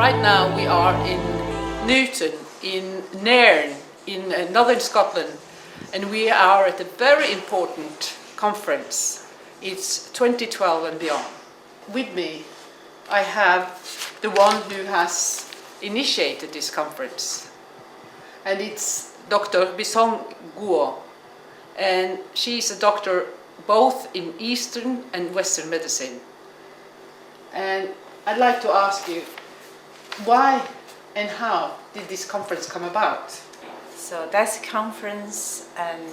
Right now we are in Newton, in Nairn, in northern Scotland, and we are at a very important conference. It's 2012 and beyond. With me I have the one who has initiated this conference, and it's Dr. Bisong Guo, and she's a doctor both in Eastern and Western medicine. And I'd like to ask you, why and how did this conference come about? So that conference and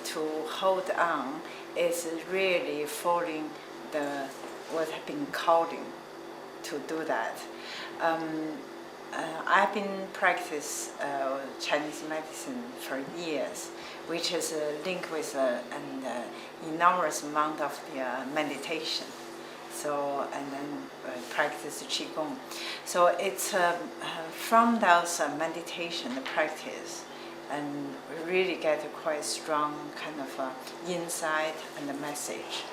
to hold on is really following what I've been calling to do that. I've been practice Chinese medicine for years, which is linked with an enormous amount of meditation. So, and then practice Qigong. So it's from those meditation practice and really get a quite strong kind of insight and the message.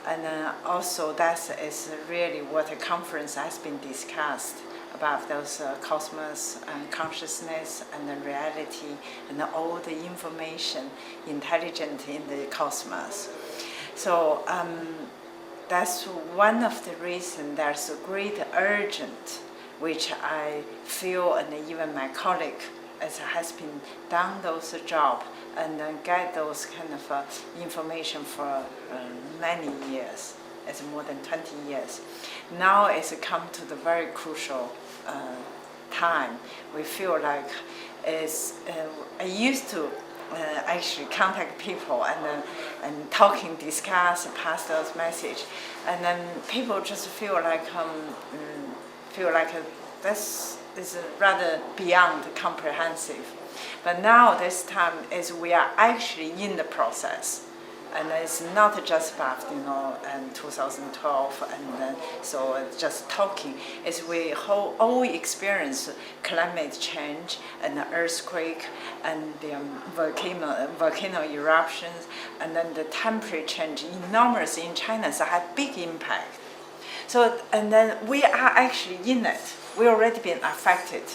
And also that is really what the conference has been discussed about those cosmos and consciousness and the reality and all the information intelligent in the cosmos. So that's one of the reasons there's a great urgent, which I feel, and even my colleague has been done those job and get those kind of information for many years. It's more than 20 years. Now it's come to the very crucial time. We feel like I used to actually contact people and talking, discuss, pass those message, and then people just feel like this is rather beyond comprehensive. But now this time is we are actually in the process. And it's not just about 2012 and so just talking. It's we all experience climate change and the earthquake and the volcano eruptions, and then the temperature change enormous in China, so have big impact. So and then we are actually in it. We already been affected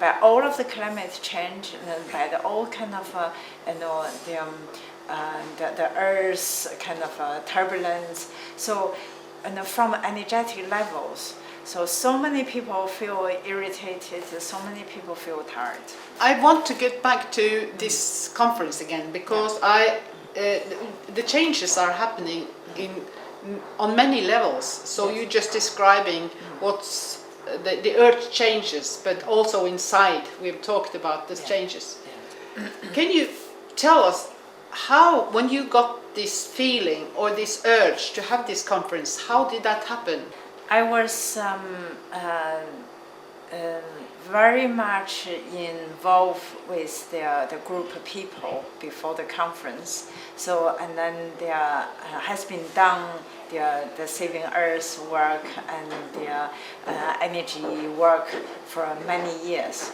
by all of the climate change and by the all kind of the Earth's kind of turbulence. So, and from energetic levels, so many people feel irritated, so many people feel tired. I want to get back to this conference again because the changes are happening on many levels. So you're just describing what's the Earth changes, but also inside we've talked about the changes. Can you tell us how, when you got this feeling or this urge to have this conference, how did that happen? I was very much involved with the group of people before the conference. So, and then there has been done the Saving Earth work and the energy work for many years.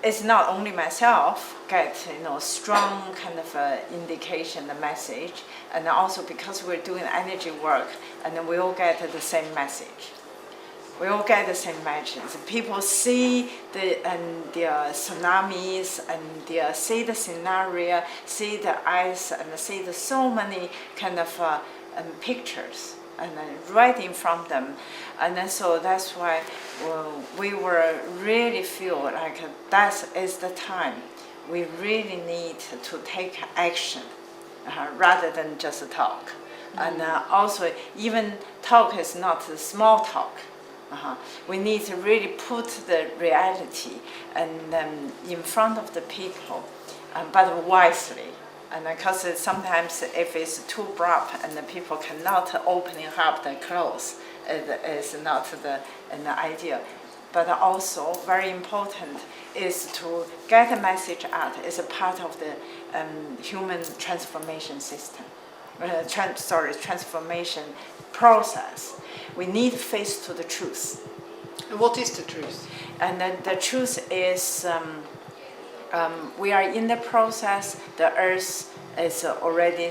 It's not only myself get strong kind of indication, the message, and also because we're doing energy work, and then we all get the same message. We all get the same message. People see the tsunamis and see the scenario, see the ice, and see so many kind of pictures. And then right in front of them, and then so that's why we were really feel like that is the time we really need to take action rather than just talk. And also even talk is not a small talk. We need to really put the reality and in front of the people, but wisely. And because sometimes if it's too abrupt and the people cannot opening up their clothes, it is not the idea. But also very important is to get a message out as a part of the human transformation system. Transformation process. We need to face to the truth. And what is the truth? And then the truth is we are in the process. The Earth is already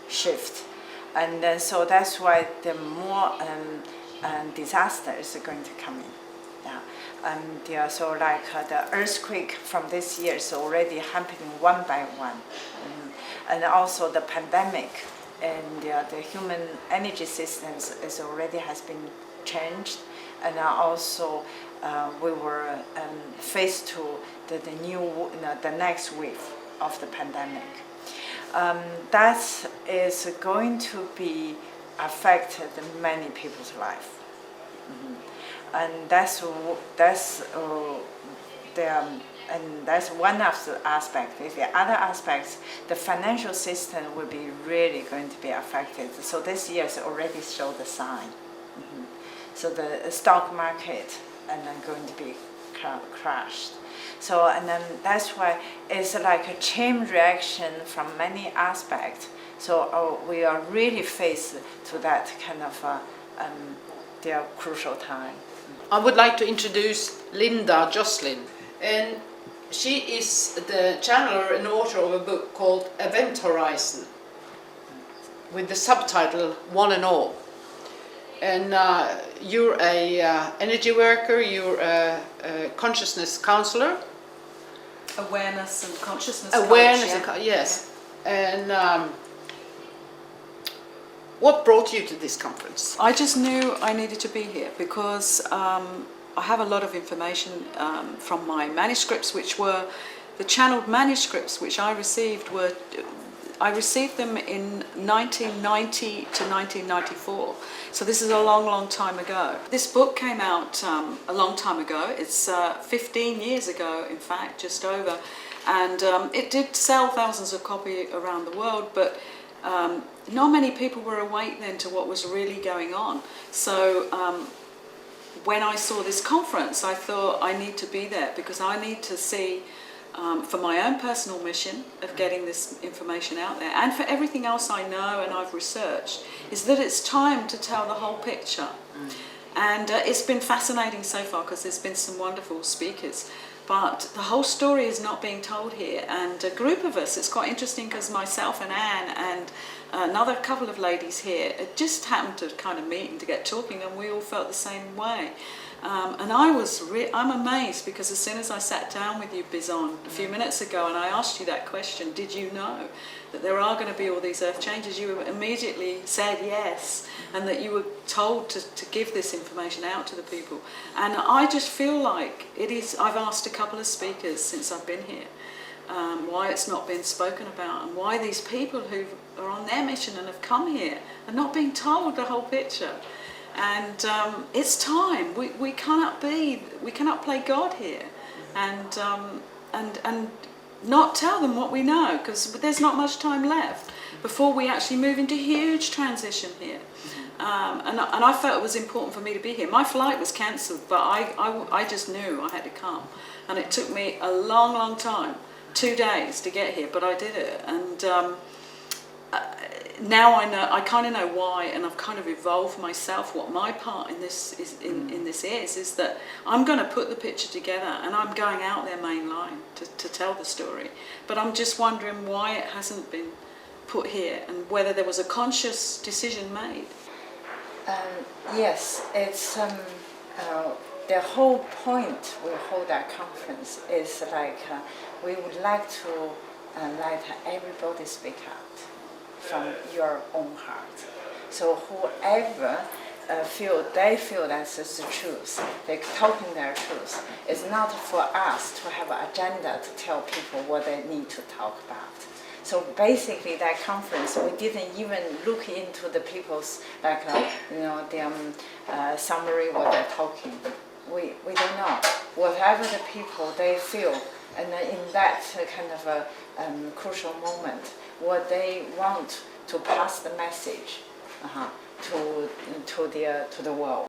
shift, and so that's why the more disaster is going to come in. Yeah. And so like the earthquake from this year is already happening one by one. And also the pandemic and the human energy systems is already has been changed. And also we were faced to the next wave of the pandemic. That is going to be affected many people's life. And that's one of the aspects. The other aspects, the financial system will be really going to be affected. So this year has already showed the sign. So the stock market and then going to be crashed. So and then that's why it's like a chain reaction from many aspects. So we are really faced to that kind of the crucial time. I would like to introduce Linda Joslin, and she is the channeler and author of a book called Event Horizon, with the subtitle One and All. And you're a energy worker, you're a consciousness counselor. Awareness and consciousness Awareness, yes. And what brought you to this conference? I just knew I needed to be here because I have a lot of information from my manuscripts, which were the channeled manuscripts which I received I received them in 1990 to 1994. So this is a long, long time ago. This book came out a long time ago. It's 15 years ago, in fact, just over. And it did sell thousands of copies around the world, but not many people were awake then to what was really going on. So when I saw this conference, I thought I need to be there because I need to see, for my own personal mission of getting this information out there and for everything else I know and I've researched, is that it's time to tell the whole picture. And it's been fascinating so far because there's been some wonderful speakers. But the whole story is not being told here, and a group of us, it's quite interesting because myself and Anne and another couple of ladies here just happened to kind of meet and to get talking, and we all felt the same way. And I'm amazed because as soon as I sat down with you, Bisong, a few minutes ago, and I asked you that question, did you know that there are going to be all these earth changes? You immediately said yes, and that you were told to give this information out to the people. And I just feel like it is, I've asked a couple of speakers since I've been here, why it's not been spoken about, and why these people who are on their mission and have come here are not being told the whole picture. And it's time. We cannot play God here, and not tell them what we know, because there's not much time left before we actually move into huge transition here. And I felt it was important for me to be here. My flight was cancelled, but I just knew I had to come, and it took me a long, long time, 2 days to get here, but I did it. And now I know, I kind of know why, and I've kind of evolved myself. What my part in this is that I'm going to put the picture together, and I'm going out there main line to tell the story. But I'm just wondering why it hasn't been put here, and whether there was a conscious decision made. Yes, it's the whole point we hold that conference is like we would like to let everybody speak out from your own heart. So whoever feel that's the truth, they're talking their truth. It's not for us to have an agenda to tell people what they need to talk about. So basically, that conference, we didn't even look into the people's summary what they're talking. We don't know. Whatever the people they feel, and in that kind of a crucial moment, what they want to pass the message to the world.